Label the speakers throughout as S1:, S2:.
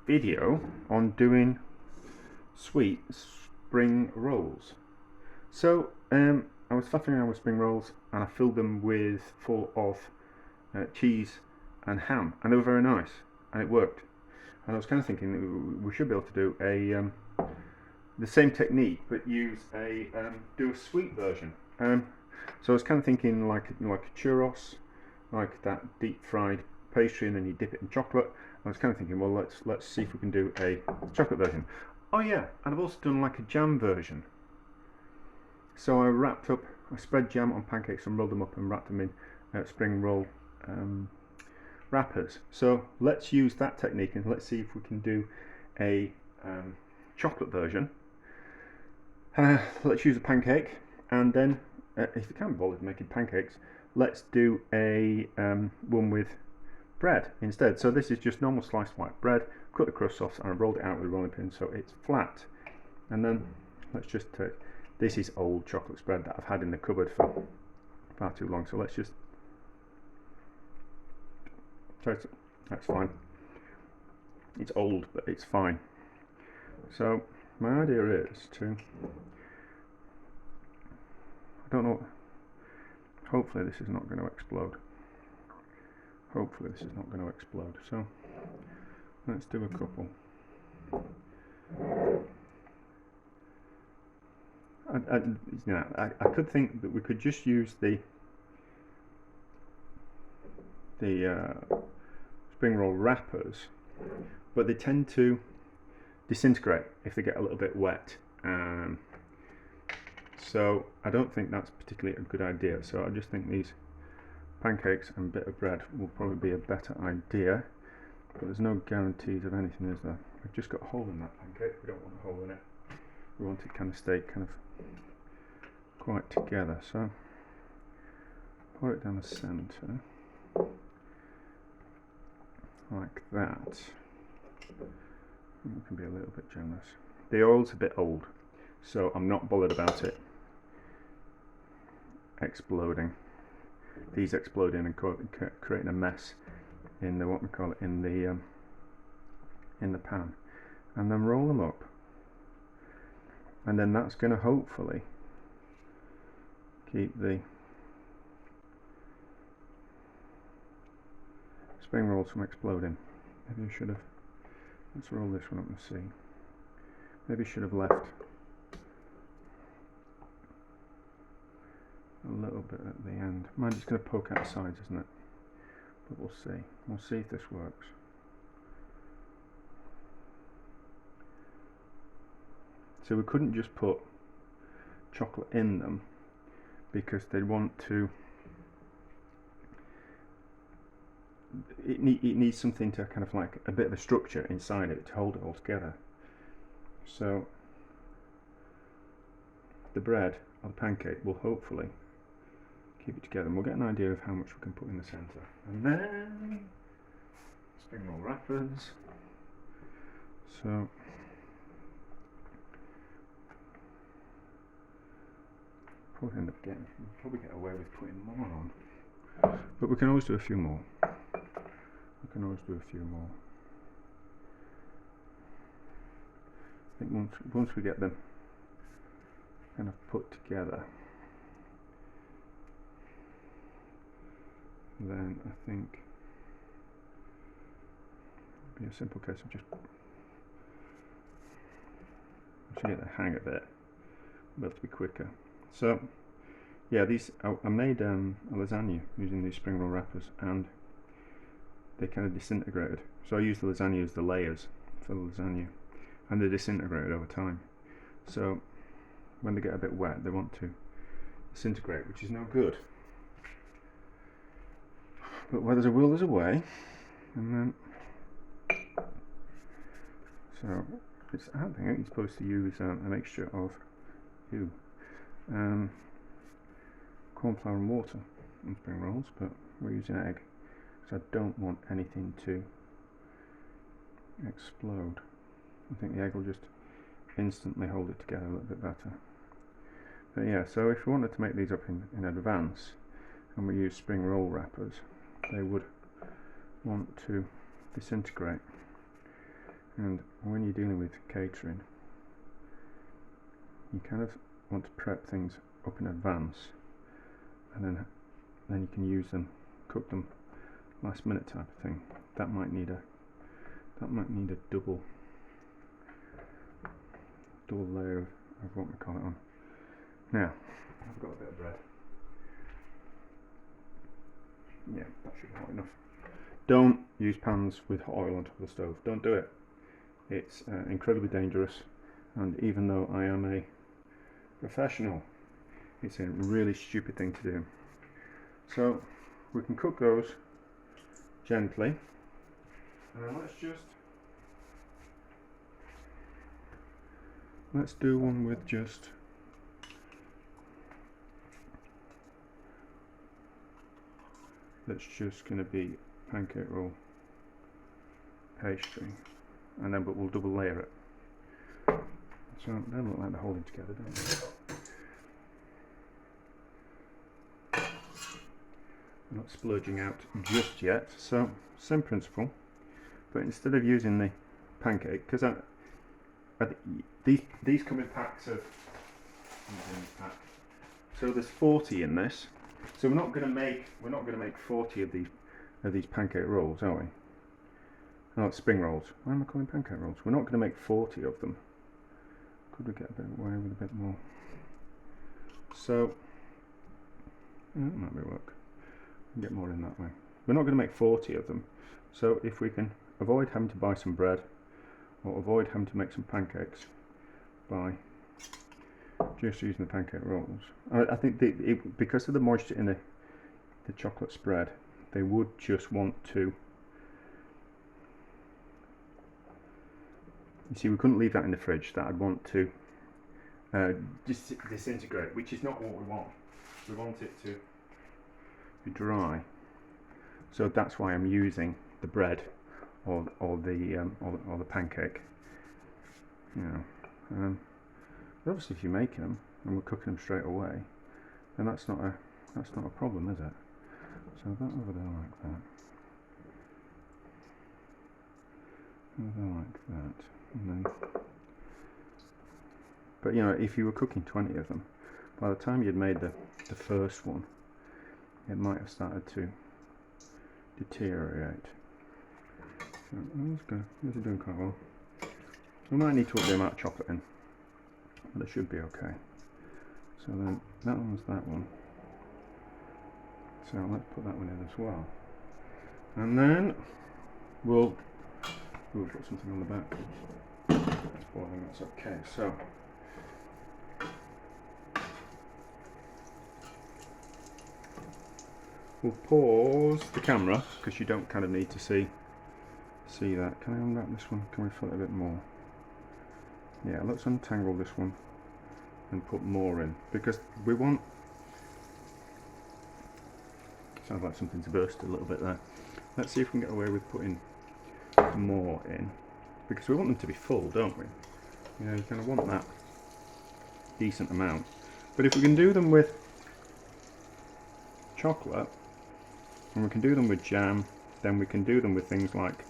S1: video on doing sweet spring rolls. So I was faffing around with spring rolls and I filled them full of cheese and ham, and they were very nice and it worked. And I was kind of thinking we should be able to do the same technique but use do a sweet version. So I was kind of thinking like a churros, like that deep fried pastry, and then you dip it in chocolate. I was kind of thinking, well, let's see if we can do a chocolate version. Oh yeah, and I've also done like a jam version. So I spread jam on pancakes and rolled them up and wrapped them in spring roll wrappers. So let's use that technique and let's see if we can do a chocolate version. Let's use a pancake, and then if you can't bother making pancakes, let's do a one with bread instead. So this is just normal sliced white bread, cut the crust off, and I rolled it out with a rolling pin so it's flat. And then let's just take, this is old chocolate spread that I've had in the cupboard for far too long, so let's just, that's fine, it's old but it's fine. So my idea is to, I don't know, hopefully this is not going to explode. Hopefully this is not going to explode. So let's do a couple. I could think that we could just use the spring roll wrappers, but they tend to disintegrate if they get a little bit wet. So I don't think that's particularly a good idea. So I just think these pancakes and a bit of bread will probably be a better idea, but there's no guarantees of anything, is there? We've just got a hole in that pancake. We don't want a hole in it. We want it kind of stay kind of quite together. So pour it down the centre like that. We can be a little bit generous. The oil's a bit old, so I'm not bothered about it exploding. These exploding and creating a mess in the, what we call it, in the pan, and then roll them up, and then that's going to hopefully keep the spring rolls from exploding. Maybe I should have, let's roll this one up and see. Maybe I should have left a little bit at the end. Mine's just going to poke out the sides, isn't it? But we'll see. We'll see if this works. So we couldn't just put chocolate in them because they'd want to. It needs something to kind of like a bit of a structure inside it to hold it all together. So the bread or the pancake will hopefully keep it together, and we'll get an idea of how much we can put in the centre. And then spring roll wrappers. So probably end up getting, we'll probably get away with putting more on, but we can always do a few more. We can always do a few more. I think once we get them kind of put together, then I think it'll be a simple case of just, once you get the hang of it, we'll be able to be quicker. So yeah, these I made a lasagna using these spring roll wrappers, and they kind of disintegrated. So I used the lasagna as the layers for the lasagna, and they disintegrated over time. So when they get a bit wet, they want to disintegrate, which is no good. But where there's a will, there's a way. And then, so it's, I think you're supposed to use a mixture of corn flour and water on spring rolls, but we're using egg, so I don't want anything to explode. I think the egg will just instantly hold it together a little bit better. But yeah, so if we wanted to make these up in advance, and we use spring roll wrappers, they would want to disintegrate. And when you're dealing with catering, you kind of want to prep things up in advance, and then you can use them, cook them last minute type of thing. That might need a double layer of what we call it on. Now, I've got a bit of bread. Yeah, that should be hot enough. Don't use pans with hot oil on top of the stove. Don't do it. It's incredibly dangerous, and even though I am a professional, it's a really stupid thing to do. So we can cook those gently, and then let's do one with just that's just going to be pancake roll pastry, and then but we'll double layer it. So they look like they're holding together, don't they? I'm not splurging out just yet, so same principle, but instead of using the pancake, because these come in packs of, so there's 40 in this, so we're not going to make 40 of these pancake rolls, are we? Oh, it's spring rolls. Why am I calling pancake rolls? We're not going to make 40 of them. Could we get a bit away with a bit more? So that might be work. Get more in that way. We're not going to make 40 of them, so if we can avoid having to buy some bread or avoid having to make some pancakes by just using the pancake rolls, I think because of the moisture in the chocolate spread, they would just want to, you see, we couldn't leave that in the fridge. That I'd want to disintegrate, which is not what we want. We want it to dry, so that's why I'm using the bread or the pancake. You know, but obviously if you're making them and we're cooking them straight away, then that's not a problem, is it? So that over there like that, over there like that, and then. But you know, if you were cooking 20 of them, by the time you'd made the first one, it might have started to deteriorate. So that's good. These are doing quite well. We might need to up the amount of chocolate in, but it should be okay. So then that one's that one. So let's put that one in as well. And then we'll put something on the back. It's boiling, that's okay. So we'll pause the camera because you don't kind of need to see that. Can I unwrap this one? Can we fill it a bit more? Yeah, let's untangle this one and put more in, because we want, sounds like something's burst a little bit there. Let's see if we can get away with putting more in, because we want them to be full, don't we? You know, you kind of want that decent amount. But if we can do them with chocolate, and we can do them with jam, then we can do them with things like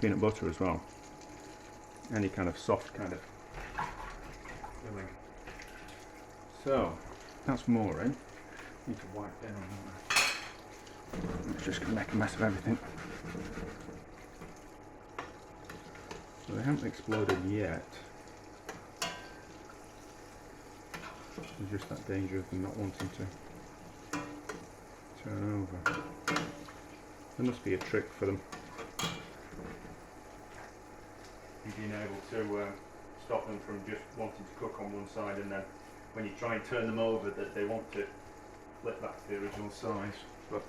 S1: peanut butter as well. Any kind of soft kind of filling. So that's more in. Need to wipe down on that. It's just going to make a mess of everything. So they haven't exploded yet. There's just that danger of them not wanting to turn over. There must be a trick for them. Being able to stop them from just wanting to cook on one side, and then when you try and turn them over, that they want to flip back to the original size. But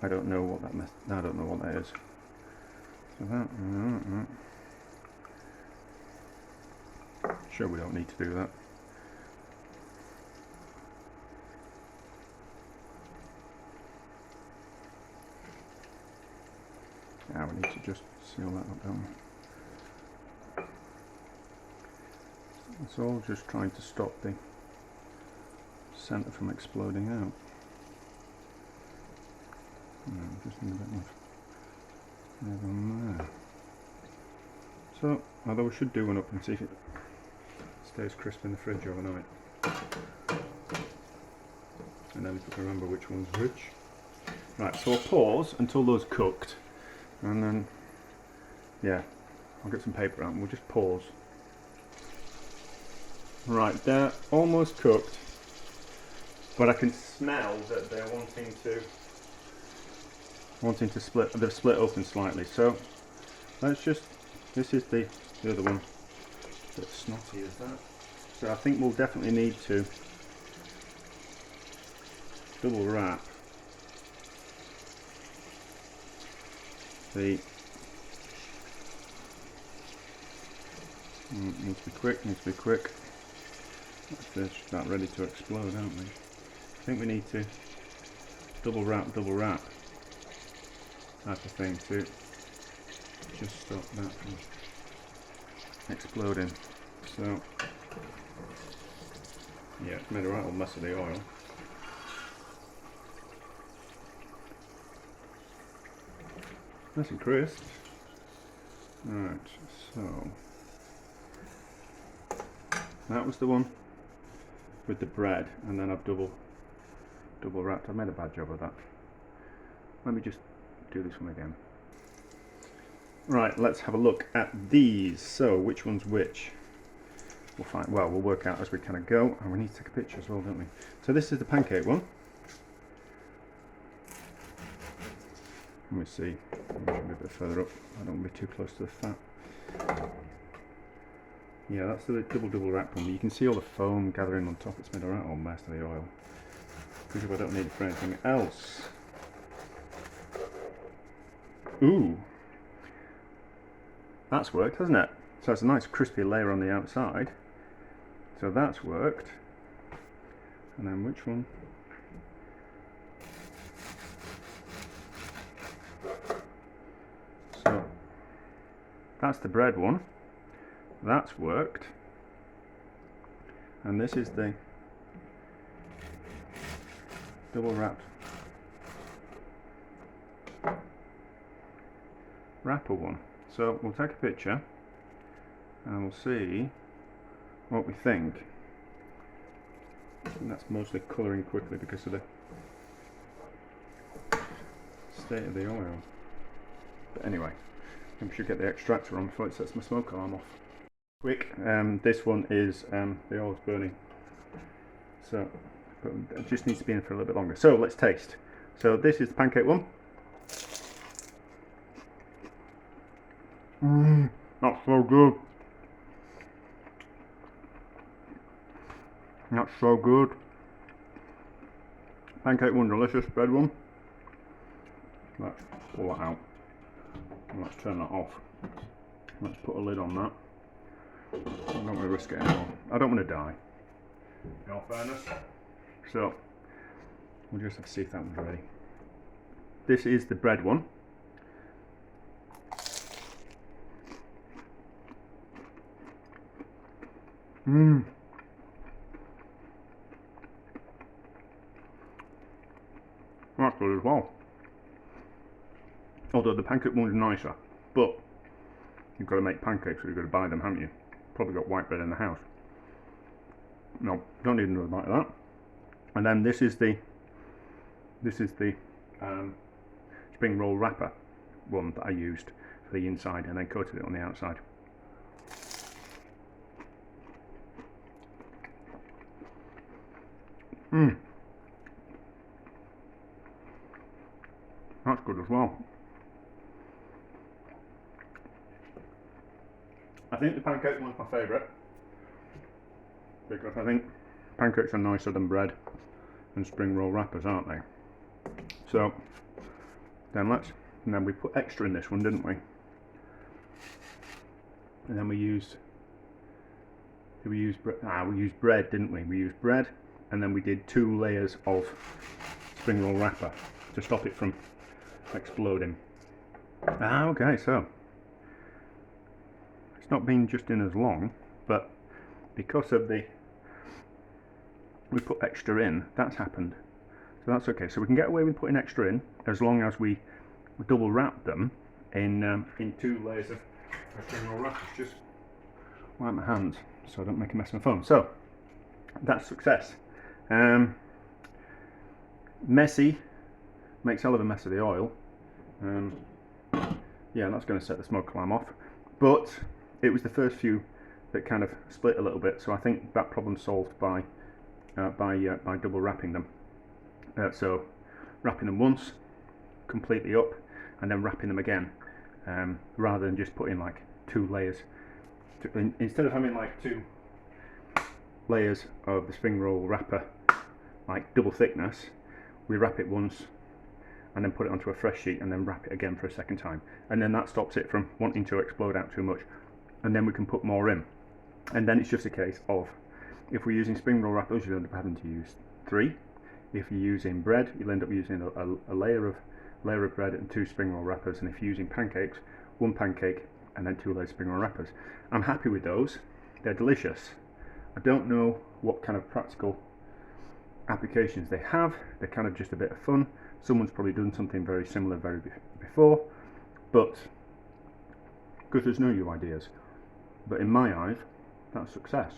S1: I don't know what that I don't know what that is. So that sure, we don't need to do that. Now we need to just seal that up, don't we? It's all just trying to stop the centre from exploding out. No, just need a bit more. There's one there. So, although we should do one up and see if it stays crisp in the fridge overnight. And then we can remember which one's which. Right, so I'll pause until those cooked, and then, yeah, I'll get some paper out and we'll just pause. Right, they're almost cooked, but I can smell that they're wanting to split. They've split open slightly. So let's just. This is the other one. A bit snotty as that. So I think we'll definitely need to double wrap the. Needs to be quick. Needs to be quick. That's about ready to explode, aren't we? I think we need to double wrap type of thing to just stop that from exploding. So yeah, it's made a right old mess of the oil. Nice and crisp. Right, so that was the one with the bread, and then I've double wrapped. I made a bad job of that. Let me just do this one again. Right, let's have a look at these. So which one's which? We'll find. Well, we'll work out as we kind of go, and we need to take a picture as well, don't we? So this is the pancake one. Let me see. Maybe a bit further up. I don't want to be too close to the fat. Yeah, that's the double wrap one. You can see all the foam gathering on top. It's made a right old mess of the oil. Because I don't need it for anything else. Ooh, that's worked, hasn't it? So it's a nice crispy layer on the outside. So that's worked. And then which one? So that's the bread one. That's worked. And this is the double wrapped wrapper one. So we'll take a picture and we'll see what we think. And that's mostly colouring quickly because of the state of the oil. But anyway, I think we should get the extractor on before it sets my smoke alarm off. Quick, this one is the oil's burning, so but it just needs to be in for a little bit longer. So let's taste. So this is the pancake one. That's so good. That's so good. Pancake one, delicious. Bread one. Let's pull that out. And let's turn that off. Let's put a lid on that. I don't want to risk it anymore. I don't want to die, in all fairness. So we'll just have to see if that one's ready. This is the bread one. That's good as well. Although the pancake one's nicer, but you've got to make pancakes, so you've got to buy them, haven't you? Probably got white bread in the house. No, don't need another bite of that. And then this is the spring roll wrapper one that I used for the inside and then coated it on the outside. That's good as well. I think the pancake one's my favourite because I think pancakes are nicer than bread and spring roll wrappers, aren't they? So then we put extra in this one, didn't we? And then we used bread, didn't we? We used bread, and then we did 2 layers of spring roll wrapper to stop it from exploding. Okay, so it's not been just in as long, but because of we put extra in, that's happened. So that's okay. So we can get away with putting extra in as long as we double wrap them in 2 layers of spring roll wrappers. Just wipe my hands so I don't make a mess of my phone. So that's success. Messy, makes a hell of a mess of the oil. Yeah, that's going to set the smoke alarm off. But it was the first few that kind of split a little bit, so I think that problem's solved by double wrapping them. So wrapping them once, completely up, and then wrapping them again, rather than just putting like 2 layers. Instead of having like 2 layers of the spring roll wrapper, like double thickness, we wrap it once and then put it onto a fresh sheet and then wrap it again for a second time, and then that stops it from wanting to explode out too much, and then we can put more in. And then it's just a case of, if we're using spring roll wrappers, you'll end up having to use 3. If you're using bread, you'll end up using a layer of bread and 2 spring roll wrappers, and if you're using pancakes, 1 pancake and then 2 layers of spring roll wrappers. I'm happy with those. They're delicious. I don't know what kind of practical applications they have. They're kind of just a bit of fun. Someone's probably done something very similar before, but because there's no new ideas. But in my eyes, that's success.